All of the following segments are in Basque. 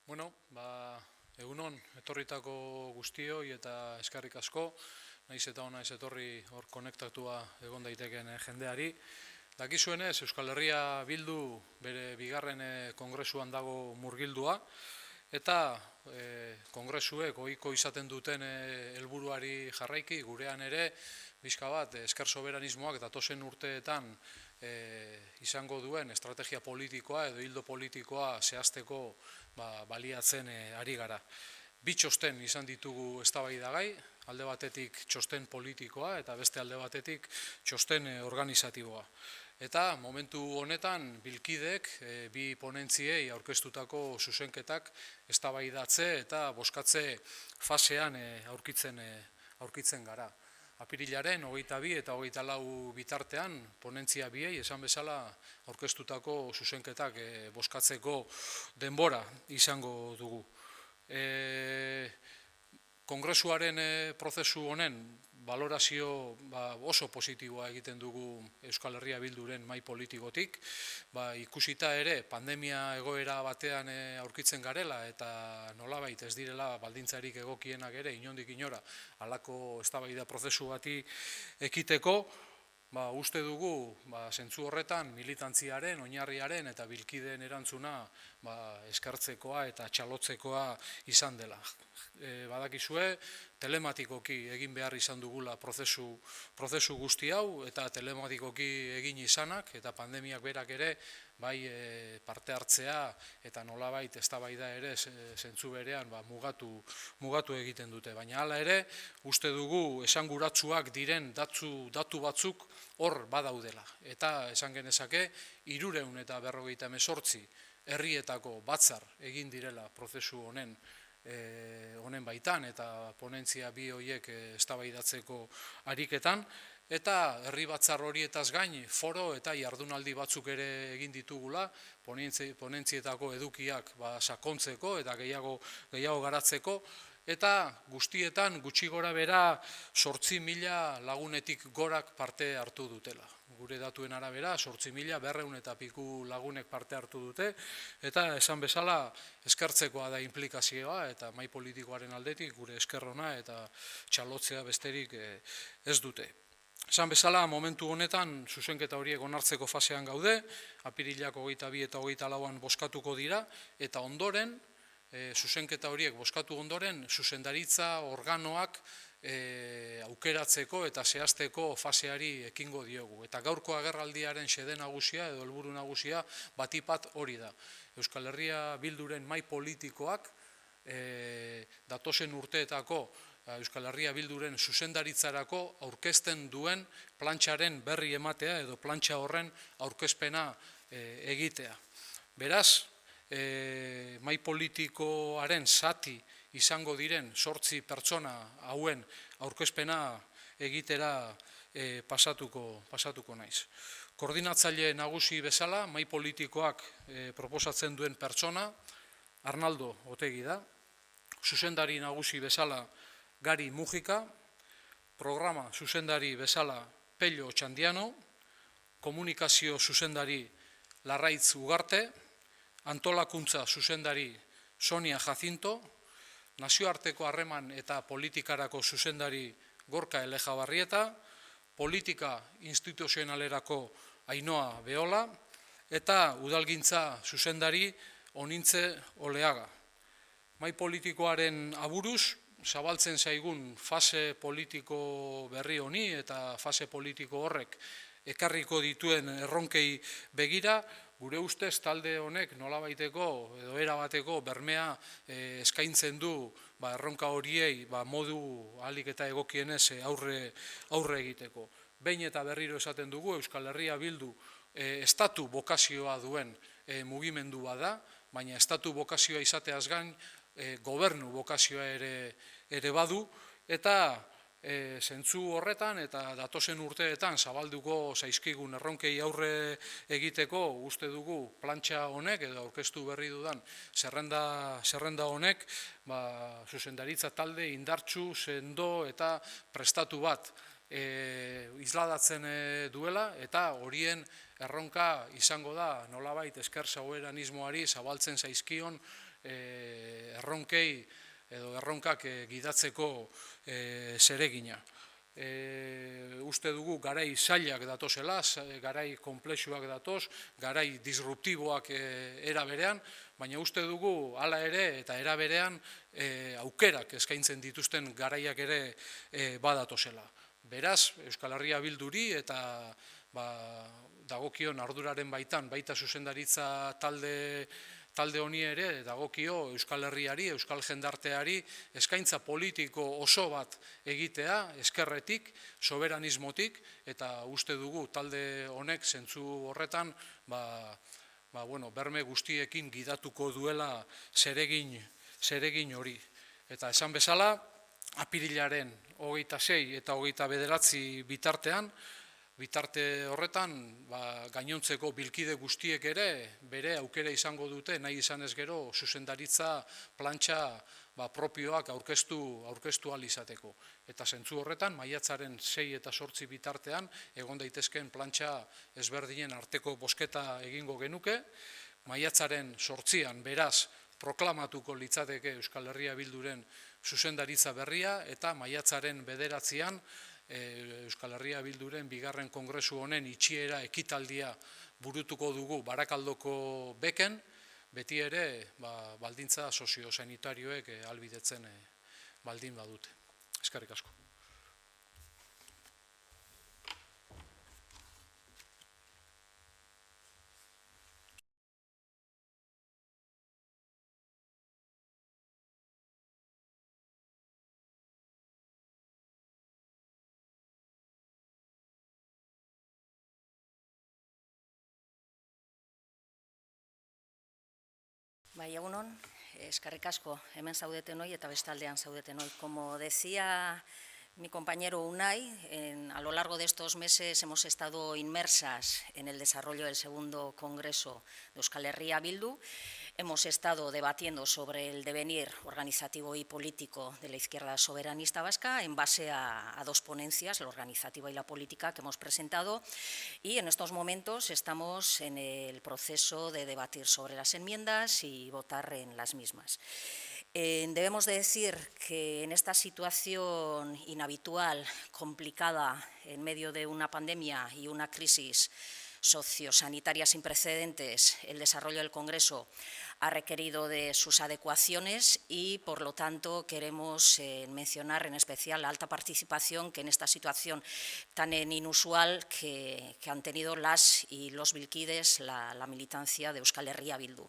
Egunon, etorritako guztioi eta eskerrik asko, naiz eta ona ez etorri hor konektatua egon daiteken jendeari. Dakizuenez, Euskal Herria Bildu bere bigarren kongresuan dago murgildua, eta kongresuek ohiko izaten duten helburuari jarraiki, gurean ere, bizka bat, esker soberanismoak datozen urteetan izango duen estrategia politikoa edo ildo politikoa zehazteko baliatzen ari gara. Bi txosten izan ditugu eztabaidagai, alde batetik txosten politikoa eta beste alde batetik txosten organizatiboa. Eta momentu honetan bilkideek bi ponentziei aurkeztutako zuzenketak eztabaidatze eta bozkatze fasean aurkitzen gara. Apirilaren 22 eta 24 bitartean ponentzia biei esan bezala aurkeztutako zuzenketak bozkatzeko denbora izango dugu. Kongresuaren prozesu honen balorazio oso positiboa egiten dugu Euskal Herria Bilduren mahai politikotik, ikusita ere pandemia egoera batean aurkitzen garela eta nolabait ez direla baldintzarik egokienak ere inondik inora halako eztabaida prozesu bati ekiteko, uste dugu zentzu horretan militantziaren, oinarriaren eta bilkideen erantzuna eskartzekoa eta txalotzekoa izan dela. Badakizue, telematikoki egin behar izan dugula prozesu guzti hau eta telematikoki egin izanak eta pandemiak berak ere bai parte hartzea eta nolabait eztabaida ere zentzu berean mugatu egiten dute. Baina hala ere, uste dugu esanguratsuak diren datu batzuk hor badaudela. Eta esan genezake 358 herrietako batzar egin direla prozesu honen baitan eta ponentzia bi horiek eztabaidatzeko ariketan, eta herri batzar horietaz gain foro eta jardunaldi batzuk ere egin ditugula, ponentzietako edukiak sakontzeko eta gehiago garatzeko, eta guztietan gutxi gora bera 8.000 lagunetik gorak parte hartu dutela. Gure datuen arabera 8.200 eta piku lagunek parte hartu dute, eta esan bezala eskertzekoa da inplikazioa eta mahai politikoaren aldetik gure eskerrona eta txalotzea besterik ez dute. Esan bezala, momentu honetan zuzenketa horiek onartzeko fasean gaude, apirilak 22 eta 24an bozkatuko dira, eta ondoren, zuzenketa horiek bozkatu ondoren, zuzendaritza organoak aukeratzeko eta zehazteko faseari ekingo diogu. Eta gaurko agerraldiaren xede nagusia edo helburu nagusia batipat hori da. Euskal Herria Bilduren mahai politikoak datozen urteetako Euskal Herria Bilduren zuzendaritzarako aurkezten duen plantxaren berri ematea edo plantxa horren aurkezpena egitea. Beraz, mahai politikoaren zati izango diren 8 pertsona hauen aurkezpena egitera pasatuko naiz. Koordinatzaile nagusi bezala, mahai politikoak proposatzen duen pertsona, Arnaldo Otegi da, zuzendari nagusi bezala Gari Mujika, programa zuzendari bezala Pello Otxandiano, komunikazio zuzendari Larraitz Ugarte, antolakuntza zuzendari Sonia Jacinto, nazioarteko harreman eta politikarako zuzendari Gorka Elejabarrieta, politika instituzionalerako Ainhoa Beola, eta udalgintza zuzendari Onintze Oleaga. Mahai politikoaren aburuz, zabaltzen zaigun fase politiko berri honi eta fase politiko horrek ekarriko dituen erronkei begira, gure ustez talde honek nolabaiteko edo erabateko bermea eskaintzen du erronka horiei modu ahalik eta egokienez aurre egiteko. Behin eta berriro esaten dugu Euskal Herria Bildu estatu bokazioa duen mugimendua da, baina estatu bokazioa izateaz gain gobernu bokazioa ere badu, eta zentzu horretan eta datozen urteetan zabalduko zaizkigun erronkei aurre egiteko uste dugu plantxa honek edo aurkeztu berri dudan zerrenda honek zuzendaritza talde indartsu, sendo eta prestatu bat isladatzen duela, eta horien erronka izango da nolabait esker soberanismoari zabaltzen zaizkion erronkei edo erronkak gidatzeko zeregina. Uste dugu garai zailak datozela, garai konplexuak datoz, garai disruptiboak era berean, baina uste dugu hala ere eta era berean aukerak eskaintzen dituzten garaiak ere badatozela. Beraz, Euskal Herria Bilduri eta dagokion arduraren baitan, baita zuzendaritza talde honi ere dagokio Euskal Herriari, Euskal jendarteari eskaintza politiko oso bat egitea, eskerretik, soberanismotik, eta uste dugu talde honek zentzu horretan berme guztiekin gidatuko duela zeregin hori. Eta esan bezala, apirilaren 26 eta 29 bitarte horretan gainontzeko bilkide guztiek ere bere aukera izango dute nahi izan ez gero zuzendaritza plantxa propioak aurkeztu ahal izateko. Eta zentzu horretan, maiatzaren 6 eta 8 bitartean egon daitezkeen plantxa ezberdinen arteko bozketa egingo genuke. Maiatzaren 8an beraz proklamatuko litzateke Euskal Herria Bilduren zuzendaritza berria eta maiatzaren 9an Euskal Herria Bilduren bigarren kongresu honen itxiera ekitaldia burutuko dugu Barakaldoko beken, beti ere baldintza soziosanitarioek ahalbidetzen baldin badute. Eskerrik asko. Bai, egunon, eskerrik asko, hemen zaudeten hoi eta bestaldean zaudeten hoi. Como decía mi compañero Unai, a lo largo de estos meses hemos estado inmersas en el desarrollo del segundo Congreso de Euskal Herria Bildu. Hemos estado debatiendo sobre el devenir organizativo y político de la izquierda soberanista vasca en base a dos ponencias, la organizativa y la política, que hemos presentado, y en estos momentos estamos en el proceso de debatir sobre las enmiendas y votar en las mismas. Debemos de decir que en esta situación inhabitual, complicada, en medio de una pandemia y una crisis sociosanitaria sin precedentes, el desarrollo del Congreso ha requerido de sus adecuaciones y, por lo tanto, queremos mencionar en especial la alta participación que en esta situación tan inusual que han tenido las y los bilkides, la militancia de Euskal Herria Bildu.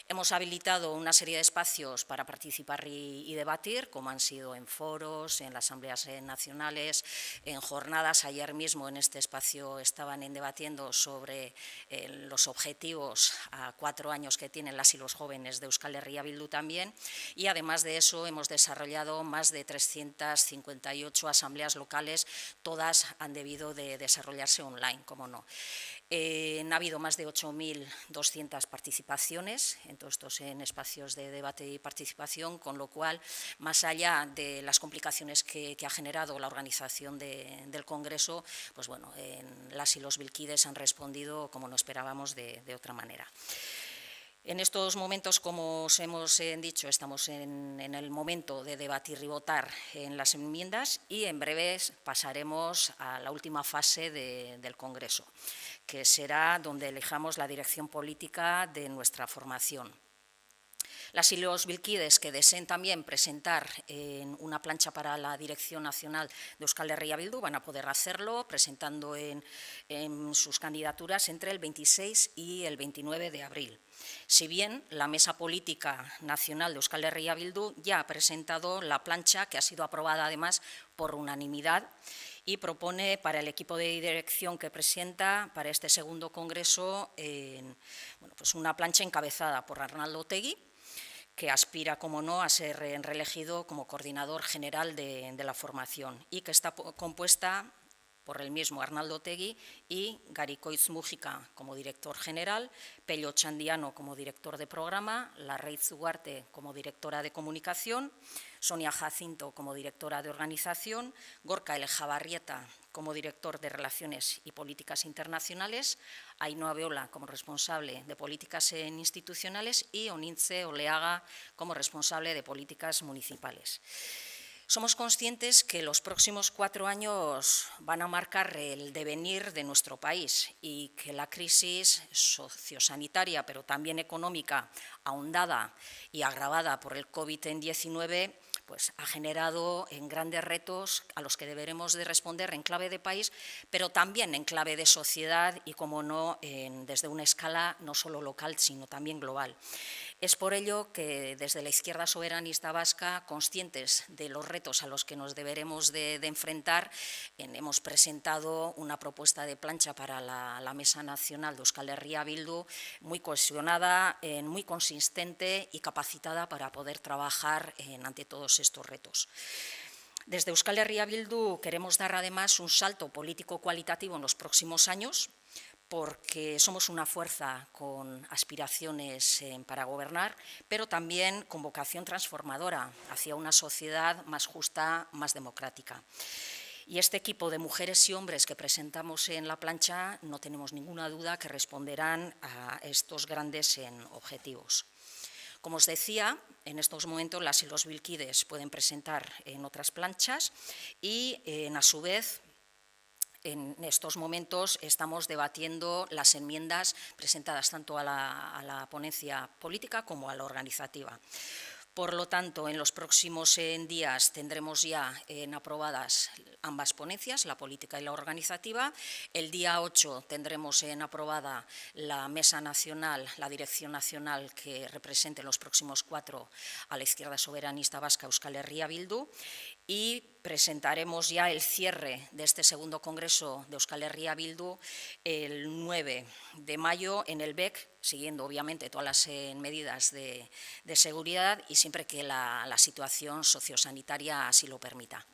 Hemos habilitado una serie de espacios para participar y debatir, como han sido en foros, en las asambleas nacionales, en jornadas. Ayer mismo en este espacio estaban debatiendo sobre los objetivos a 4 años que tienen las y los jóvenes de Euskal Herria Bildu también, y además de eso hemos desarrollado más de 358 asambleas locales, todas han debido de desarrollarse online, como no. Ha habido más de 8.200 participaciones en todos estos espacios de debate y participación, con lo cual, más allá de las complicaciones que ha generado la organización del Congreso, pues bueno, las y los bilkides han respondido como no esperábamos de otra manera. En estos momentos, como os hemos dicho, estamos en el momento de debatir y votar en las enmiendas y en breves pasaremos a la última fase del Congreso, que será donde elijamos la dirección política de nuestra formación. Las y los bilkides que deseen también presentar una plancha para la Dirección Nacional de Euskal Herria Bildu van a poder hacerlo presentando en sus candidaturas entre el 26 y el 29 de abril. Si bien la Mesa Política Nacional de Euskal Herria Bildu ya ha presentado la plancha, que ha sido aprobada además por unanimidad, y propone para el equipo de dirección que presenta para este segundo congreso pues una plancha encabezada por Arnaldo Otegi, que aspira, como no, a ser reelegido como coordinador general de la formación y que está compuesta por el mismo Arnaldo Otegi, y Garikoitz Mújica como director general, Pello Chandiano como director de programa, Larraitz Ugarte como directora de comunicación, Sonia Jacinto como directora de organización, Gorka Elejabarrieta como director de Relaciones y Políticas Internacionales, Ainhoa Beola como responsable de Políticas Institucionales y Onintze Oleaga como responsable de Políticas Municipales. Somos conscientes que los próximos 4 años van a marcar el devenir de nuestro país y que la crisis sociosanitaria, pero también económica, ahondada y agravada por el COVID-19, pues ha generado grandes retos a los que deberemos de responder en clave de país, pero también en clave de sociedad y, como no, desde una escala no solo local, sino también global. Es por ello que desde la izquierda soberanista vasca, conscientes de los retos a los que nos deberemos de enfrentar, hemos presentado una propuesta de plancha para la Mesa Nacional de Euskal Herria Bildu muy cohesionada, muy consistente y capacitada para poder trabajar ante todos estos retos. Desde Euskal Herria Bildu queremos dar además un salto político cualitativo en los próximos años, porque somos una fuerza con aspiraciones para gobernar, pero también con vocación transformadora hacia una sociedad más justa, más democrática. Y este equipo de mujeres y hombres que presentamos en la plancha no tenemos ninguna duda que responderán a estos grandes objetivos. Como os decía, en estos momentos las y los bilkides pueden presentar en otras planchas y, a su vez, en estos momentos estamos debatiendo las enmiendas presentadas tanto a la ponencia política como a la organizativa. Por lo tanto, en los próximos días tendremos ya aprobadas ambas ponencias, la política y la organizativa. El día 8 tendremos aprobada la Mesa Nacional, la Dirección Nacional que represente en los próximos 4 a la izquierda soberanista vasca Euskal Herria Bildu. Y presentaremos ya el cierre de este segundo congreso de Euskal Herria Bildu el 9 de mayo en el BEC, siguiendo obviamente todas las medidas de seguridad y siempre que la situación sociosanitaria así lo permita.